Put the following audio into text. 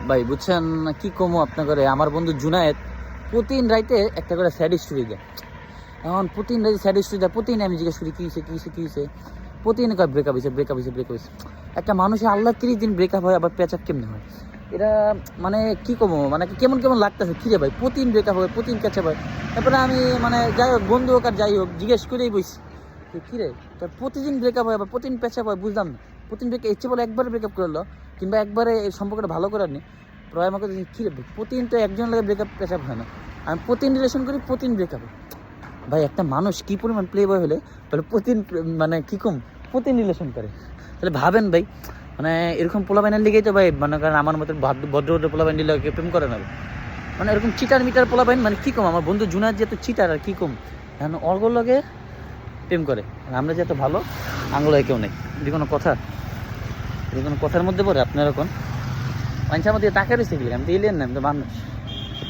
ভাই বুঝছেন কি কমো আপনার করে, আমার বন্ধু জুনায়েদ প্রতিদিন রাইতে একটা করে স্যাড স্টোরি দেয়। এখন প্রতিদিন রাইতে স্যাড স্টোরি দেয়, প্রতিদিন আমি জিজ্ঞেস করি কী হয়েছে কী হয়েছে কী হয়েছে, প্রতিদিন কয় ব্রেকআপ হয়েছে ব্রেকআপ হয়েছে ব্রেকআপ হয়েছে। একটা মানুষের আল্লাহ 30 দিন ব্রেকআপ হয় আবার প্যাচ আপ কেমনে হয়? এটা মানে কি কমো, মানে কেমন কেমন লাগতেছে কিরে ভাই, প্রতিদিন ব্রেকআপ হয় প্রতিদিন প্যাচ আপ হয়। তারপরে আমি মানে যাই হোক বন্ধু হোক আর যাই হোক জিজ্ঞেস করেই বইছি কিরে তোর প্রতিদিন ব্রেকআপ হয় আবার প্রতিদিন প্যাচ আপ হয়, বুঝলাম না। প্রতিদিন ব্রেক ইচ্ছে বলে একবারে ব্রেকআপ করলো কিংবা একবারে এই সম্পর্কটা ভালো করার নেই। প্রায় আমাকে কী রে প্রতিদিন তো একজন লাগে ব্রেকআপ প্রেশাপ হয় না, আমি প্রতিদিন রিলেশন করি প্রতিদিন ব্রেকআপ। ভাই একটা মানুষ কী পরিমাণ প্লে বয় হলে তাহলে প্রতিদিন মানে কী কম প্রতিদিন রিলেশন করে, তাহলে ভাবেন ভাই। মানে এরকম পোলাপাইনের লিগেই তো ভাই মানে কারণ আমার মতো ভদ্র ভদ্র পোলাপাইন দিলে প্রেম করে না। মানে এরকম চিটার মিটার পোলাপাইন মানে কী কম, আমার বন্ধু জুনার যে তো চিটার আর কী কম, এখন অর্গল লগে প্রেম করে। আর আমরা যে এত ভালো আঙুলায় কেউ নেই। যদি কোনো কথা যদি কোনো কথার মধ্যে পড়ে আপনার এখন মানুষের মধ্যে টাকা রয়েছে গেলে আমি তো এলিয়েন না, আমি তো মানুষ।